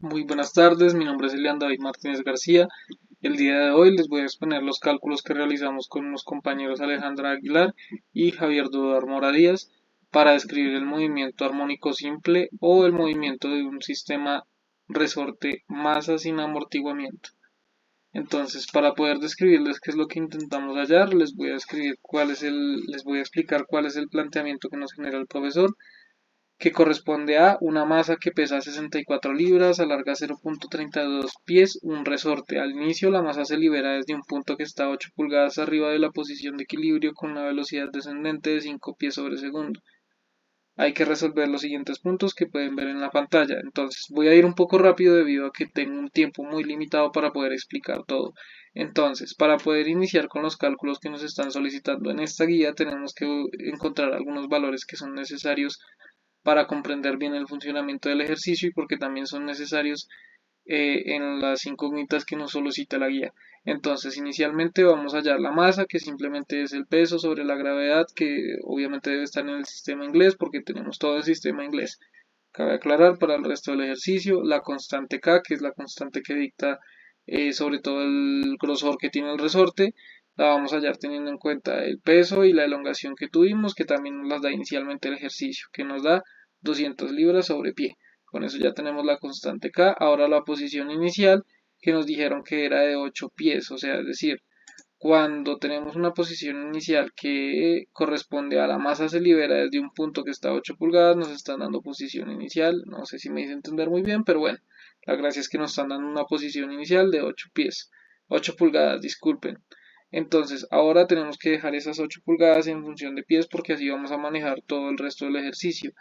Muy buenas tardes, mi nombre es Elian David Martínez García. El día de hoy les voy a exponer los cálculos que realizamos con los compañeros Alejandra Aguilar y Javier Dudar Mora Díaz para describir el movimiento armónico simple o el movimiento de un sistema resorte masa sin amortiguamiento. Entonces, para poder describirles qué es lo que intentamos hallar, les voy a explicar cuál es el planteamiento que nos genera el profesor, que corresponde a una masa que pesa 64 libras, alarga 0.32 pies, un resorte. Al inicio la masa se libera desde un punto que está 8 pulgadas arriba de la posición de equilibrio con una velocidad descendente de 5 pies sobre segundo. Hay que resolver los siguientes puntos que pueden ver en la pantalla. Entonces voy a ir un poco rápido debido a que tengo un tiempo muy limitado para poder explicar todo. Entonces, para poder iniciar con los cálculos que nos están solicitando en esta guía, tenemos que encontrar algunos valores que son necesarios para comprender bien el funcionamiento del ejercicio y porque también son necesarios en las incógnitas que nos solicita la guía. Entonces, inicialmente vamos a hallar la masa, que simplemente es el peso sobre la gravedad, que obviamente debe estar en el sistema inglés porque tenemos todo el sistema inglés. Cabe aclarar para el resto del ejercicio la constante K, que es la constante que dicta sobre todo el grosor que tiene el resorte, la vamos a hallar teniendo en cuenta el peso y la elongación que tuvimos, que también nos las da inicialmente el ejercicio, que nos da 200 libras sobre pie. Con eso ya tenemos la constante K. Ahora la posición inicial, que nos dijeron que era de 8 pies, o sea, es decir, cuando tenemos una posición inicial que corresponde a la masa se libera desde un punto que está a 8 pulgadas, nos están dando posición inicial, no sé si me hice entender muy bien, pero bueno, la gracia es que nos están dando una posición inicial de 8 pies, 8 pulgadas, disculpen. Entonces, ahora tenemos que dejar esas 8 pulgadas en función de pies porque así vamos a manejar todo el resto del ejercicio,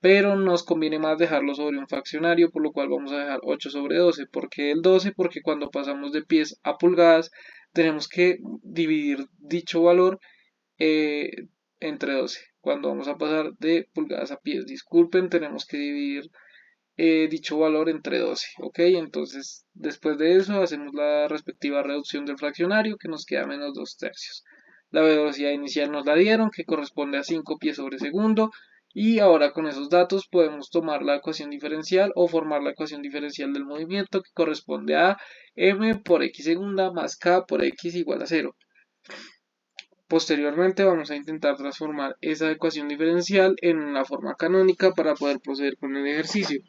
pero nos conviene más dejarlo sobre un fraccionario, por lo cual vamos a dejar 8 sobre 12. ¿Por qué el 12? Porque cuando pasamos de pies a pulgadas tenemos que dividir dicho valor eh, entre 12. Cuando vamos a pasar de pulgadas a pies, disculpen, tenemos que dividir dicho valor entre 12, ¿ok? Entonces, después de eso, hacemos la respectiva reducción del fraccionario, que nos queda menos 2 tercios. La velocidad inicial nos la dieron, que corresponde a 5 pies sobre segundo, y ahora con esos datos podemos tomar la ecuación diferencial o formar la ecuación diferencial del movimiento, que corresponde a m por x segunda más k por x igual a 0. Posteriormente vamos a intentar transformar esa ecuación diferencial en la forma canónica para poder proceder con el ejercicio.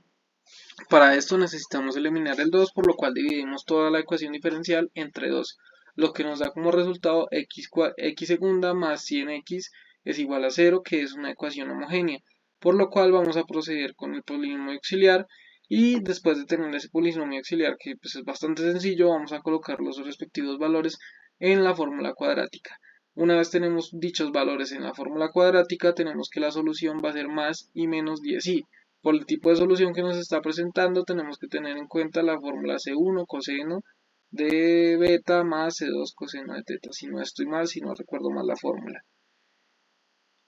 Para esto necesitamos eliminar el 2, por lo cual dividimos toda la ecuación diferencial entre 2, lo que nos da como resultado x segunda más 100x es igual a 0, que es una ecuación homogénea, por lo cual vamos a proceder con el polinomio auxiliar y después de tener ese polinomio auxiliar, que pues es bastante sencillo, vamos a colocar los respectivos valores en la fórmula cuadrática. Una vez tenemos dichos valores en la fórmula cuadrática, tenemos que la solución va a ser más y menos 10i. Por el tipo de solución que nos está presentando, tenemos que tener en cuenta la fórmula C1 coseno de beta más C2 coseno de teta. Si no estoy mal, si no recuerdo mal la fórmula.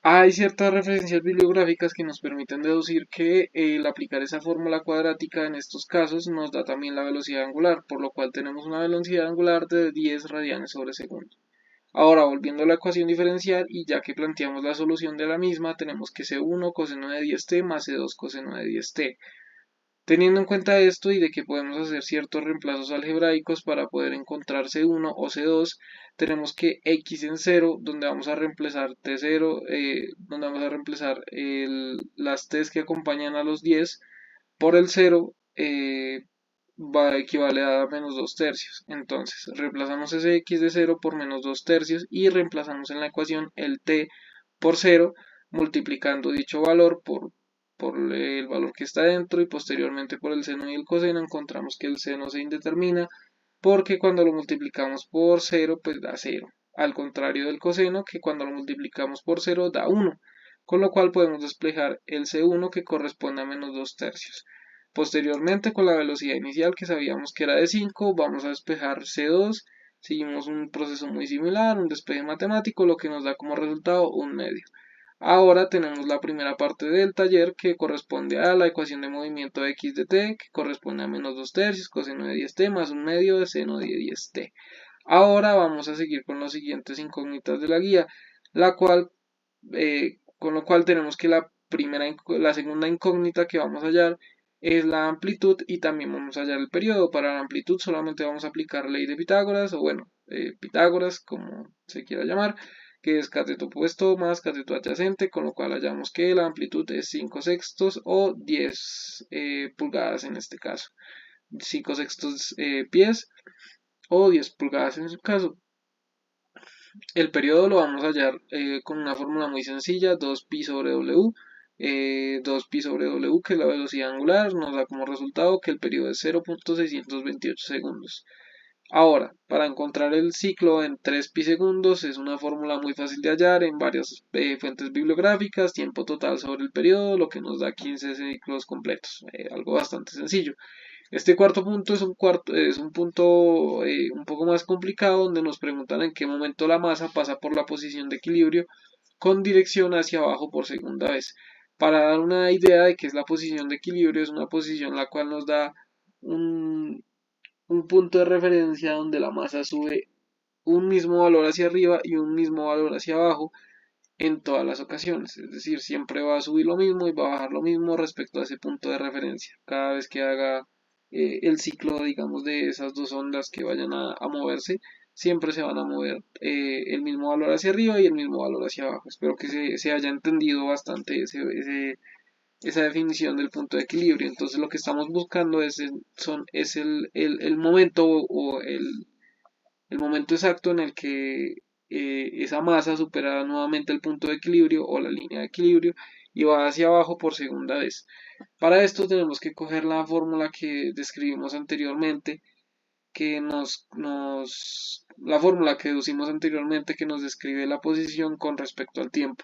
Hay ciertas referencias bibliográficas que nos permiten deducir que el aplicar esa fórmula cuadrática en estos casos nos da también la velocidad angular, por lo cual tenemos una velocidad angular de 10 radianes sobre segundo. Ahora, volviendo a la ecuación diferencial, y ya que planteamos la solución de la misma, tenemos que C1 coseno de 10t más C2 coseno de 10t. Teniendo en cuenta esto y de que podemos hacer ciertos reemplazos algebraicos para poder encontrar C1 o C2, tenemos que X en 0, donde vamos a reemplazar T0, donde vamos a reemplazar las T's que acompañan a los 10 por el 0, va a equivale a menos 2 tercios. Entonces, reemplazamos ese x de 0 por menos 2 tercios y reemplazamos en la ecuación el t por 0, multiplicando dicho valor por el valor que está dentro y posteriormente por el seno y el coseno. Encontramos que el seno se indetermina porque cuando lo multiplicamos por 0 pues da 0. Al contrario del coseno, que cuando lo multiplicamos por 0 da 1, con lo cual podemos despejar el C1 que corresponde a menos 2 tercios. Posteriormente, con la velocidad inicial que sabíamos que era de 5, vamos a despejar C2, seguimos un proceso muy similar, un despeje matemático, lo que nos da como resultado un medio. Ahora tenemos la primera parte del taller que corresponde a la ecuación de movimiento x de t, que corresponde a menos 2 tercios, coseno de 10t más un medio de seno de 10t. Ahora vamos a seguir con las siguientes incógnitas de la guía, con lo cual tenemos que la segunda incógnita que vamos a hallar es la amplitud y también vamos a hallar el periodo. Para la amplitud solamente vamos a aplicar ley de Pitágoras o bueno, Pitágoras como se quiera llamar, que es cateto opuesto más cateto adyacente, con lo cual hallamos que la amplitud es 5 sextos o 10 pulgadas en este caso. 5 sextos pies o 10 pulgadas en su caso. El periodo lo vamos a hallar con una fórmula muy sencilla, 2pi sobre w. 2pi sobre w, que es la velocidad angular, nos da como resultado que el periodo es 0.628 segundos. Ahora, para encontrar el ciclo en 3pi segundos es una fórmula muy fácil de hallar en varias fuentes bibliográficas, tiempo total sobre el periodo, lo que nos da 15 ciclos completos, algo bastante sencillo. Este cuarto punto es un punto un poco más complicado donde nos preguntan en qué momento la masa pasa por la posición de equilibrio con dirección hacia abajo por segunda vez. Para dar una idea de qué es la posición de equilibrio, es una posición la cual nos da un, un punto de referencia donde la masa sube un mismo valor hacia arriba y un mismo valor hacia abajo en todas las ocasiones. Es decir, siempre va a subir lo mismo y va a bajar lo mismo respecto a ese punto de referencia. Cada vez que haga el ciclo, digamos, de esas dos ondas que vayan a moverse, siempre se van a mover el mismo valor hacia arriba y el mismo valor hacia abajo. Espero que se haya entendido bastante esa definición del punto de equilibrio. Entonces lo que estamos buscando es el momento o el momento exacto en el que esa masa supera nuevamente el punto de equilibrio o la línea de equilibrio y va hacia abajo por segunda vez. Para esto tenemos que coger la fórmula que describimos anteriormente, la fórmula que deducimos anteriormente que nos describe la posición con respecto al tiempo.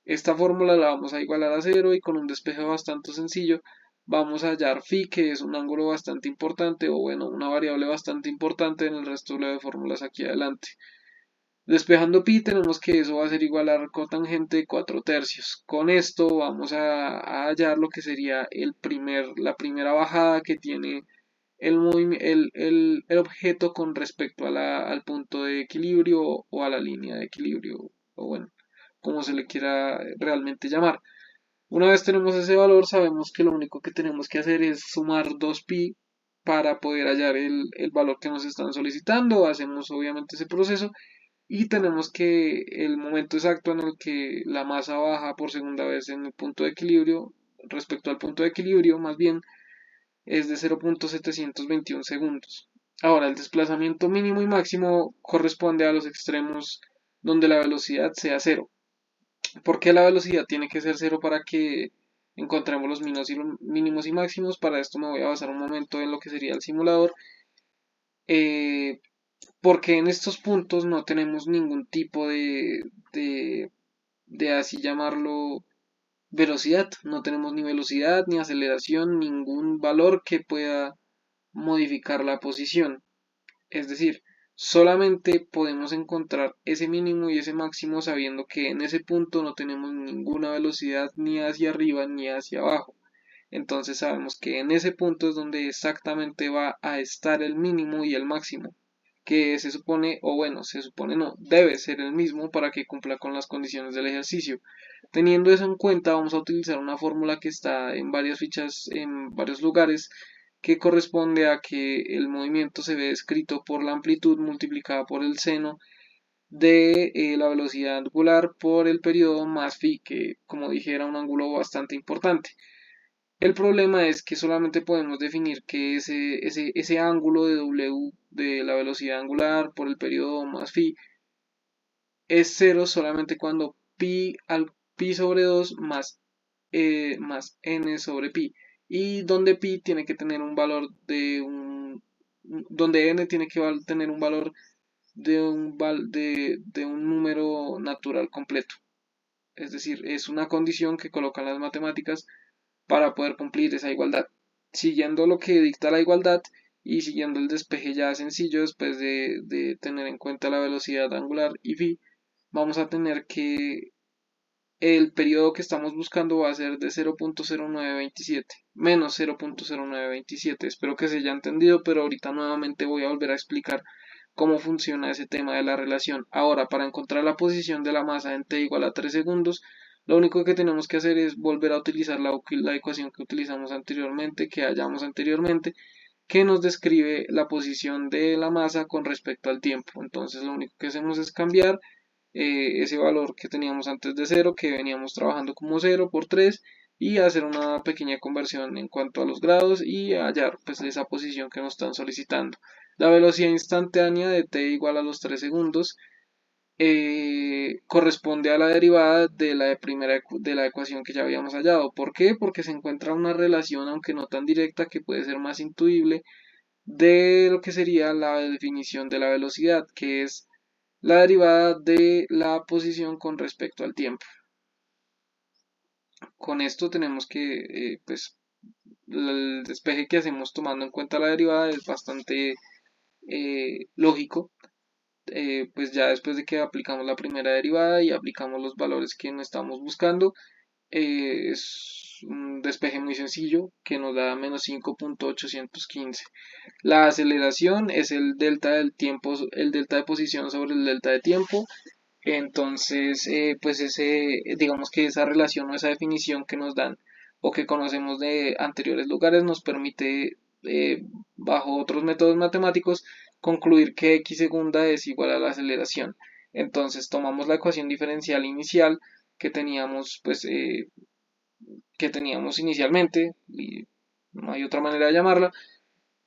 Esta fórmula la vamos a igualar a cero y con un despeje bastante sencillo vamos a hallar phi, que es un ángulo bastante importante o bueno, una variable bastante importante en el resto de fórmulas aquí adelante. Despejando pi tenemos que eso va a ser igual a cotangente 4 tercios. Con esto vamos a hallar lo que sería la primera bajada que tiene el objeto con respecto al punto de equilibrio o a la línea de equilibrio, o bueno, como se le quiera realmente llamar. Una vez tenemos ese valor, sabemos que lo único que tenemos que hacer es sumar 2pi para poder hallar el valor que nos están solicitando. Hacemos obviamente ese proceso y tenemos que el momento exacto en el que la masa baja por segunda vez en el punto de equilibrio, respecto al punto de equilibrio, más bien es de 0.721 segundos. Ahora, el desplazamiento mínimo y máximo corresponde a los extremos donde la velocidad sea cero. ¿Por qué la velocidad tiene que ser cero para que encontremos los mínimos y máximos? Para esto me voy a basar un momento en lo que sería el simulador. Eh, Porque en estos puntos no tenemos ningún tipo de así llamarlo velocidad, no tenemos ni velocidad ni aceleración, ningún valor que pueda modificar la posición. Es decir, solamente podemos encontrar ese mínimo y ese máximo sabiendo que en ese punto no tenemos ninguna velocidad ni hacia arriba ni hacia abajo. Entonces sabemos que en ese punto es donde exactamente va a estar el mínimo y el máximo, que se supone, o bueno, se supone no, debe ser el mismo para que cumpla con las condiciones del ejercicio. Teniendo eso en cuenta, vamos a utilizar una fórmula que está en varias fichas, en varios lugares, que corresponde a que el movimiento se ve escrito por la amplitud multiplicada por el seno de la velocidad angular por el periodo más phi, que como dije era un ángulo bastante importante. El problema es que solamente podemos definir que ese ángulo de W de la velocidad angular por el periodo más phi es cero solamente cuando pi sobre 2 más n sobre pi. Y donde pi tiene que tener un valor donde n tiene que tener un valor de un número natural completo. Es decir, es una condición que colocan las matemáticas para poder cumplir esa igualdad. Siguiendo lo que dicta la igualdad y siguiendo el despeje ya sencillo después de tener en cuenta la velocidad angular y phi, vamos a tener que el periodo que estamos buscando va a ser de 0.0927 menos 0.0927. Espero que se haya entendido, pero ahorita nuevamente voy a volver a explicar cómo funciona ese tema de la relación. Ahora, para encontrar la posición de la masa en t igual a 3 segundos, Lo único que tenemos que hacer es volver a utilizar la ecuación que utilizamos anteriormente, que hallamos anteriormente, que nos describe la posición de la masa con respecto al tiempo. Entonces lo único que hacemos es cambiar ese valor que teníamos antes de cero, que veníamos trabajando como 0 por 3, y hacer una pequeña conversión en cuanto a los grados y hallar pues esa posición que nos están solicitando. La velocidad instantánea de t igual a los 3 segundos corresponde a la derivada de la primera de la ecuación que ya habíamos hallado. ¿Por qué? Porque se encuentra una relación, aunque no tan directa, que puede ser más intuible de lo que sería la definición de la velocidad, que es la derivada de la posición con respecto al tiempo. Con esto tenemos que, pues, el despeje que hacemos tomando en cuenta la derivada es bastante lógico. Pues ya después de que aplicamos la primera derivada y aplicamos los valores que no estamos buscando, es un despeje muy sencillo que nos da menos 5.815. La aceleración es el delta del tiempo, el delta de posición sobre el delta de tiempo. Entonces, pues digamos que esa relación o esa definición que nos dan o que conocemos de anteriores lugares nos permite, bajo otros métodos matemáticos, concluir que x segunda es igual a la aceleración. Entonces, tomamos la ecuación diferencial inicial que teníamos, pues, que teníamos inicialmente, y no hay otra manera de llamarla,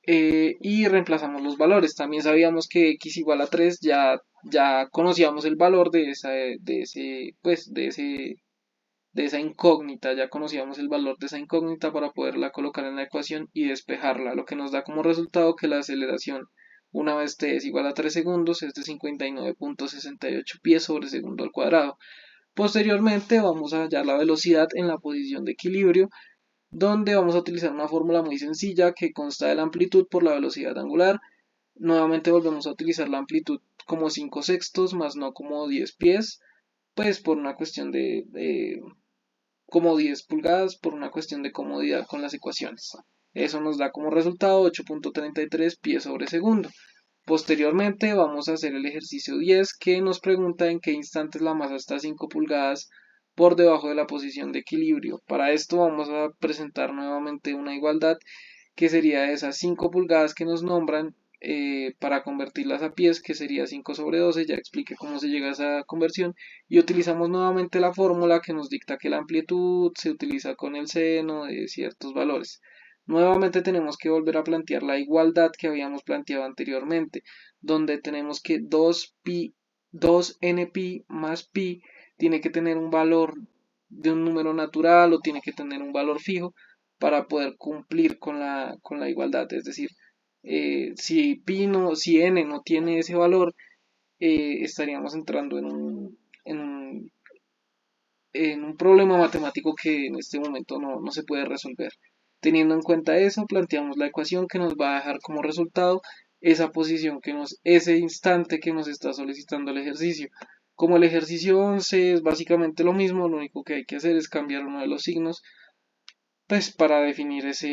y reemplazamos los valores. También sabíamos que x igual a 3, ya conocíamos el valor de esa incógnita, ya conocíamos el valor de esa incógnita para poderla colocar en la ecuación y despejarla, lo que nos da como resultado que la aceleración, una vez t es igual a 3 segundos, es de 59.68 pies sobre segundo al cuadrado. Posteriormente vamos a hallar la velocidad en la posición de equilibrio, donde vamos a utilizar una fórmula muy sencilla que consta de la amplitud por la velocidad angular. Nuevamente volvemos a utilizar la amplitud como 5 sextos, más no como 10 pies, pues por una cuestión de como 10 pulgadas, por una cuestión de comodidad con las ecuaciones. Eso nos da como resultado 8.33 pies sobre segundo. Posteriormente vamos a hacer el ejercicio 10, que nos pregunta en qué instantes la masa está 5 pulgadas por debajo de la posición de equilibrio. Para esto vamos a presentar nuevamente una igualdad, que sería esas 5 pulgadas que nos nombran, para convertirlas a pies, que sería 5 sobre 12. Ya expliqué cómo se llega a esa conversión, y utilizamos nuevamente la fórmula que nos dicta que la amplitud se utiliza con el seno de ciertos valores. Nuevamente tenemos que volver a plantear la igualdad que habíamos planteado anteriormente, donde tenemos que 2npi más pi tiene que tener un valor de un número natural o tiene que tener un valor fijo para poder cumplir con la igualdad. Es decir, si n no tiene ese valor, estaríamos entrando en un problema matemático que en este momento no se puede resolver. Teniendo en cuenta eso, planteamos la ecuación que nos va a dejar como resultado esa posición ese instante que nos está solicitando el ejercicio. Como el ejercicio 11 es básicamente lo mismo, lo único que hay que hacer es cambiar uno de los signos, pues para definir esa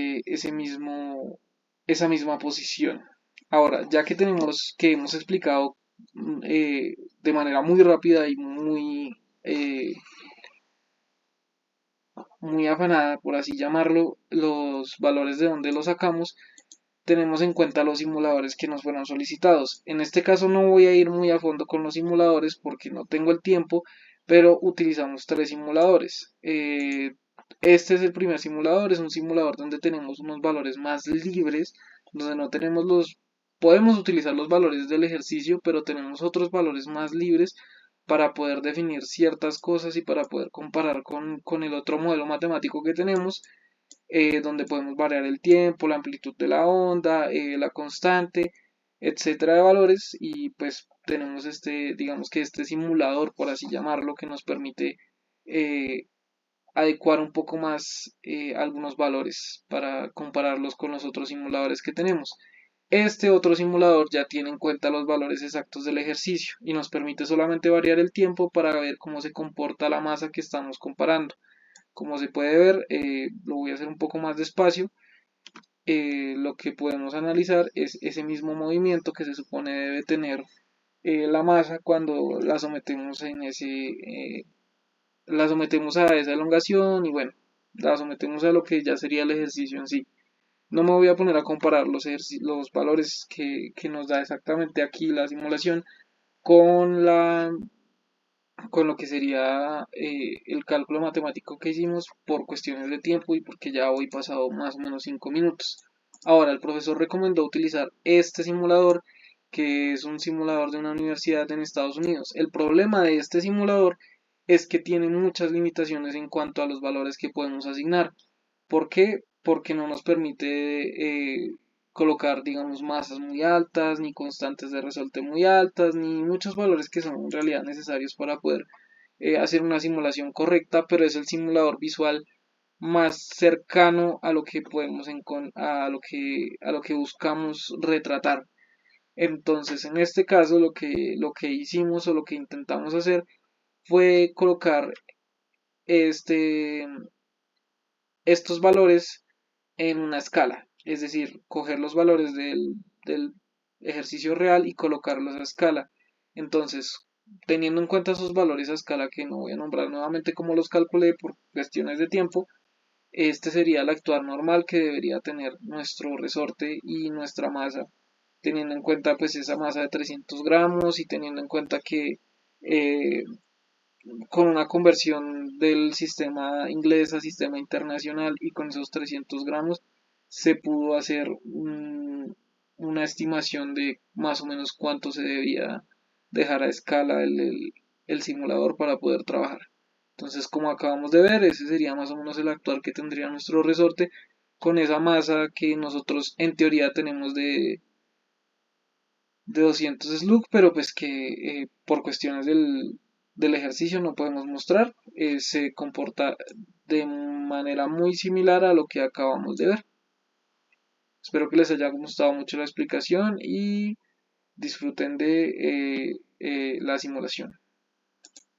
misma posición. Ahora, ya que hemos explicado de manera muy rápida y muy afanada, por así llamarlo, los valores de donde los sacamos, tenemos en cuenta los simuladores que nos fueron solicitados. En este caso no voy a ir muy a fondo con los simuladores porque no tengo el tiempo, pero utilizamos 3 simuladores. Este es el primer simulador, es un simulador donde tenemos unos valores más libres, donde no tenemos podemos utilizar los valores del ejercicio, pero tenemos otros valores más libres para poder definir ciertas cosas y para poder comparar con el otro modelo matemático que tenemos, donde podemos variar el tiempo, la amplitud de la onda, la constante, etcétera, de valores. Y pues tenemos digamos que este simulador, por así llamarlo, que nos permite eh, adecuar un poco más algunos valores para compararlos con los otros simuladores que tenemos. Este otro simulador ya tiene en cuenta los valores exactos del ejercicio y nos permite solamente variar el tiempo para ver cómo se comporta la masa que estamos comparando. Como se puede ver, lo voy a hacer un poco más despacio. Lo que podemos analizar es ese mismo movimiento que se supone debe tener la masa cuando la sometemos la sometemos a esa elongación y bueno, la sometemos a lo que ya sería el ejercicio en sí. No me voy a poner a comparar los valores que nos da exactamente aquí la simulación con con lo que sería el cálculo matemático que hicimos por cuestiones de tiempo y porque ya hoy pasado más o menos 5 minutos. Ahora, el profesor recomendó utilizar este simulador, que es un simulador de una universidad en Estados Unidos. El problema de este simulador es que tiene muchas limitaciones en cuanto a los valores que podemos asignar. ¿Por qué? Porque no nos permite colocar, digamos, masas muy altas, ni constantes de resorte muy altas, ni muchos valores que son en realidad necesarios para poder hacer una simulación correcta, pero es el simulador visual más cercano a lo que podemos a lo que buscamos retratar. Entonces, en este caso, lo que hicimos o lo que intentamos hacer fue colocar este, estos valores en una escala, es decir, coger los valores del ejercicio real y colocarlos a escala. Entonces, teniendo en cuenta esos valores a escala que no voy a nombrar nuevamente como los calculé por cuestiones de tiempo, este sería el actuar normal que debería tener nuestro resorte y nuestra masa, teniendo en cuenta pues esa masa de 300 gramos y teniendo en cuenta que eh, con una conversión del sistema inglés a sistema internacional y con esos 300 gramos se pudo hacer una estimación de más o menos cuánto se debía dejar a escala el simulador para poder trabajar. Entonces, como acabamos de ver, ese sería más o menos el actual que tendría nuestro resorte con esa masa que nosotros en teoría tenemos de 200 slug, pero pues que por cuestiones del ejercicio no podemos mostrar, se comporta de manera muy similar a lo que acabamos de ver. Espero que les haya gustado mucho la explicación y disfruten de la simulación.